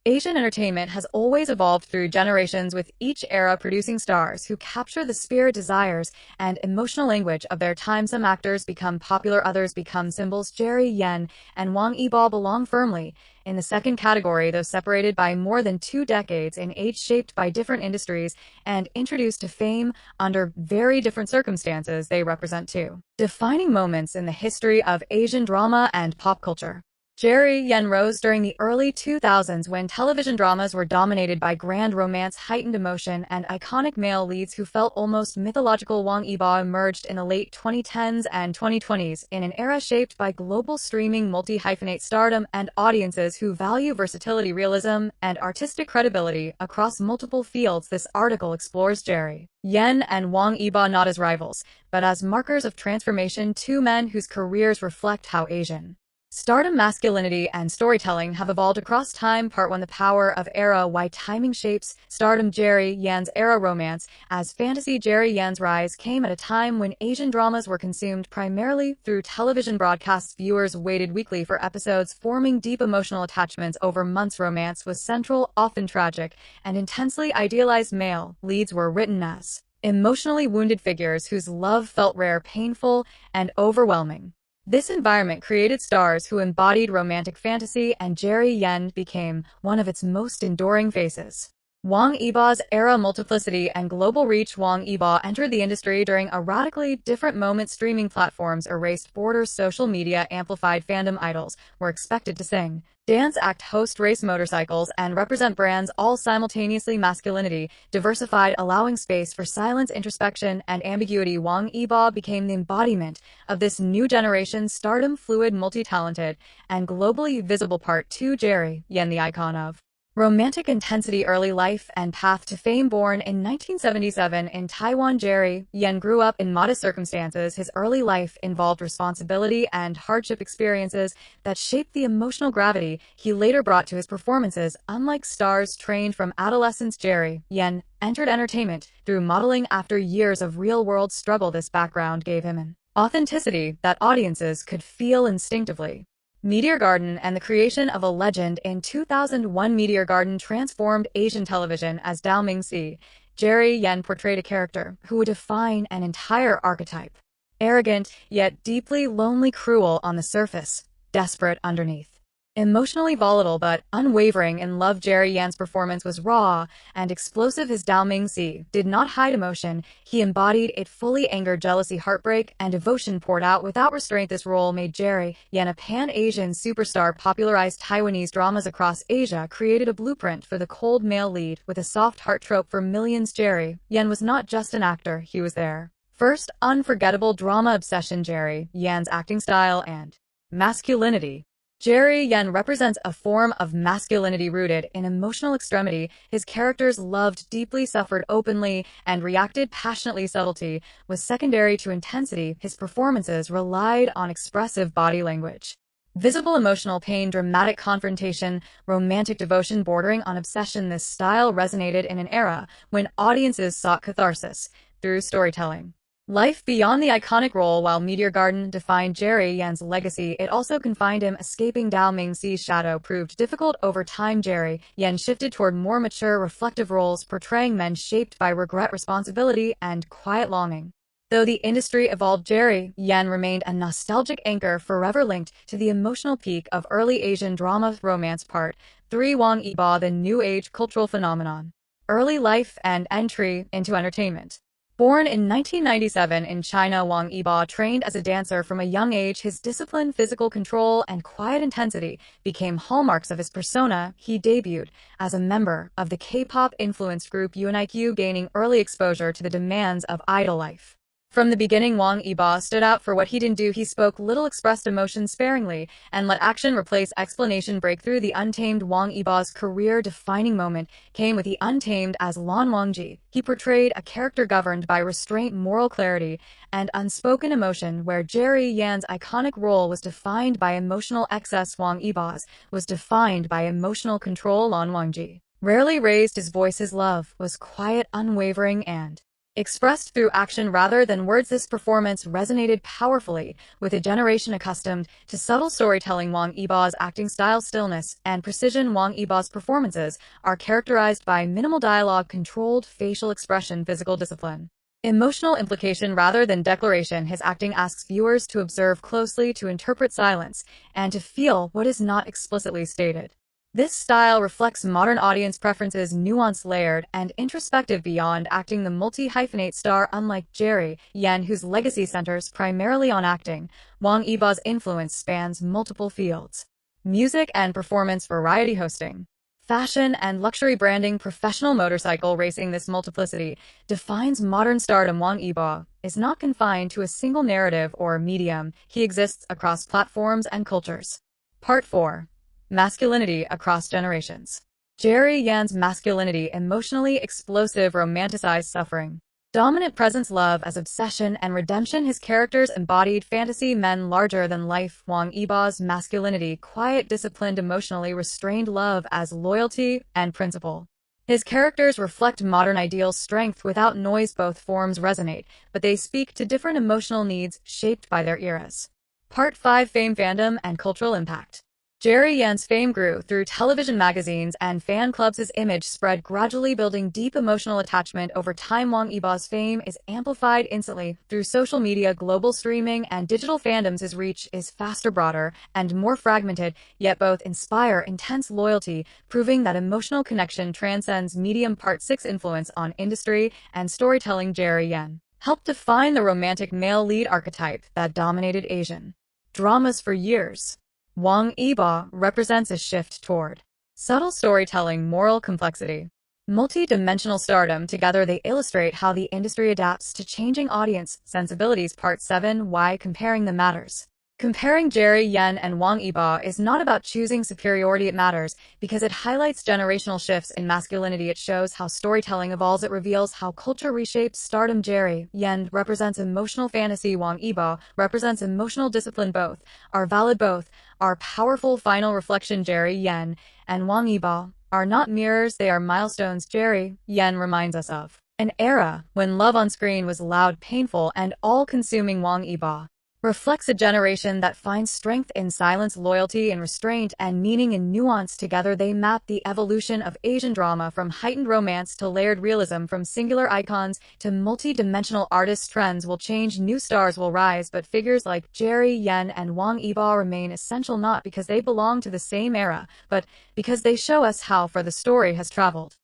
Asian entertainment has always evolved through generations, with each era producing stars who capture the spirit, desires, and emotional language of their time. Some actors become popular, others become symbols. Jerry, Yan, and Wang Yibo belong firmly in the second category, though separated by more than 2 decades in age, shaped by different industries, and introduced to fame under very different circumstances. They represent two defining moments in the history of Asian drama and pop culture. Jerry Yan rose during the early 2000s when television dramas were dominated by grand romance, heightened emotion, and iconic male leads who felt almost mythological. Wong Yibo emerged in the late 2010s and 2020s in an era shaped by global streaming, multi-hyphenate stardom, and audiences who value versatility, realism, and artistic credibility across multiple fields. This article explores Jerry Yan and Wong Yibo not as rivals, but as markers of transformation, two men whose careers reflect how Asian stardom, masculinity, and storytelling have evolved across time. Part 1: The Power of Era. Why timing shapes stardom. Jerry Yan's era. Romance as fantasy. Jerry Yan's rise came at a time when Asian dramas were consumed primarily through television broadcasts. Viewers waited weekly for episodes, forming deep emotional attachments over months. Romance was central, often tragic, and intensely idealized. Male leads were written as emotionally wounded figures whose love felt rare, painful, and overwhelming. This environment created stars who embodied romantic fantasy, and Jerry Yan became one of its most enduring faces. Wong Yibo's era. Multiplicity and global reach. Wong Yibo entered the industry during a radically different moment. Streaming platforms erased borders, social media amplified fandom, idols were expected to sing, dance, act, host, race motorcycles, and represent brands all simultaneously. Masculinity diversified, allowing space for silence, introspection, and ambiguity. Wong Yibo became the embodiment of this new generation. Stardom, fluid, multi-talented, and globally visible. Part 2: Jerry Yan, the icon of romantic intensity. Early life and path to fame. Born in 1977 in Taiwan, Jerry Yan grew up in modest circumstances. His early life involved responsibility and hardship, experiences that shaped the emotional gravity he later brought to his performances. Unlike stars trained from adolescence, Jerry Yan entered entertainment through modeling after years of real-world struggle. This background gave him an authenticity that audiences could feel instinctively. Meteor Garden and the creation of a legend. In 2001, Meteor Garden transformed Asian television as Dao Ming Si. Jerry Yan portrayed a character who would define an entire archetype. Arrogant, yet deeply lonely, cruel on the surface, desperate underneath. Emotionally volatile but unwavering in love, Jerry Yan's performance was raw and explosive. His Dao Ming Si did not hide emotion, he embodied it fully. Anger, jealousy, heartbreak, and devotion poured out without restraint. This role made Jerry Yan a pan-Asian superstar, popularized Taiwanese dramas across Asia, created a blueprint for the cold male lead with a soft heart trope for millions. Jerry Yan was not just an actor, he was their first unforgettable drama obsession. Jerry Yan's acting style and masculinity. Jerry Yan represents a form of masculinity rooted in emotional extremity. His characters loved deeply, suffered openly, and reacted passionately. Subtlety was secondary to intensity. His performances relied on expressive body language, visible emotional pain, dramatic confrontation, romantic devotion bordering on obsession. This style resonated in an era when audiences sought catharsis through storytelling. Life beyond the iconic role. While Meteor Garden defined Jerry Yan's legacy, it also confined him. Escaping Dao Ming Si's shadow proved difficult. Over time, Jerry Yan shifted toward more mature, reflective roles, portraying men shaped by regret, responsibility, and quiet longing. Though the industry evolved, Jerry Yan remained a nostalgic anchor, forever linked to the emotional peak of early Asian drama. Romance. Part 3: Wong Yibo, the New Age cultural phenomenon. Early life and entry into entertainment. Born in 1997 in China, Wong Yibo trained as a dancer from a young age. His discipline, physical control, and quiet intensity became hallmarks of his persona. He debuted as a member of the K-pop influenced group UNIQ, gaining early exposure to the demands of idol life. From the beginning, Wong Yibo stood out for what he didn't do. He spoke little, expressed emotion sparingly, and let action replace explanation. Breakthrough. The Untamed. Wong Yibo's career-defining moment came with the Untamed as Lan Wangji. He portrayed a character governed by restraint, moral clarity, and unspoken emotion, where Jerry Yan's iconic role was defined by emotional excess. Wong Yibo's was defined by emotional control. Lan Wangji rarely raised his voice. His love was quiet, unwavering, and Expressed through action rather than words, this performance resonated powerfully with a generation accustomed to subtle storytelling. Wong Yibo's acting style, stillness, and precision. Wong Yibo's performances are characterized by minimal dialogue, controlled facial expression, physical discipline, emotional implication rather than declaration. His acting asks viewers to observe closely, to interpret silence, and to feel what is not explicitly stated. This style reflects modern audience preferences, nuanced, layered, and introspective beyond acting. The multi-hyphenate star, unlike Jerry Yan, whose legacy centers primarily on acting, Wong Yibo's influence spans multiple fields: music and performance, variety hosting, fashion and luxury branding, professional motorcycle racing. This multiplicity defines modern stardom. Wong Yibo is not confined to a single narrative or medium. He exists across platforms and cultures. Part 4. Masculinity across generations. Jerry Yan's masculinity: emotionally explosive, romanticized suffering, dominant presence, love as obsession and redemption. His characters embodied fantasy men larger than life. Wong Yibo's masculinity: quiet, disciplined, emotionally restrained, love as loyalty and principle. His characters reflect modern ideals: strength without noise. Both forms resonate, but they speak to different emotional needs shaped by their eras. Part 5. Fame, fandom, and cultural impact. Jerry Yan's fame grew through television, magazines, and fan clubs. His image spread gradually, building deep emotional attachment over time. Wong Yibo's fame is amplified instantly through social media, global streaming, and digital fandoms. His reach is faster, broader, and more fragmented, yet both inspire intense loyalty, proving that emotional connection transcends medium. Part 6. Influence on industry and storytelling. Jerry Yan helped define the romantic male lead archetype that dominated Asian dramas for years. Wong Yibo represents a shift toward subtle storytelling, moral complexity, multi-dimensional stardom. Together they illustrate how the industry adapts to changing audience sensibilities. Part 7. Why comparing them matters. Comparing Jerry Yan and Wong Yibo is not about choosing superiority. It matters because it highlights generational shifts in masculinity. It shows how storytelling evolves. It reveals how culture reshapes stardom. Jerry Yan represents emotional fantasy. Wong Yibo represents emotional discipline. Both are valid. Both are powerful. Final reflection. Jerry Yan and Wong Yibo are not mirrors, they are milestones. Jerry Yan reminds us of an era when love on screen was loud, painful, and all-consuming. Wong Yibo reflects a generation that finds strength in silence, loyalty in restraint, and meaning in nuance. Together they map the evolution of Asian drama, from heightened romance to layered realism, from singular icons to multi-dimensional artists. Trends will change, new stars will rise, but figures like Jerry Yan and Wong Yibo remain essential, not because they belong to the same era, but because they show us how far the story has traveled.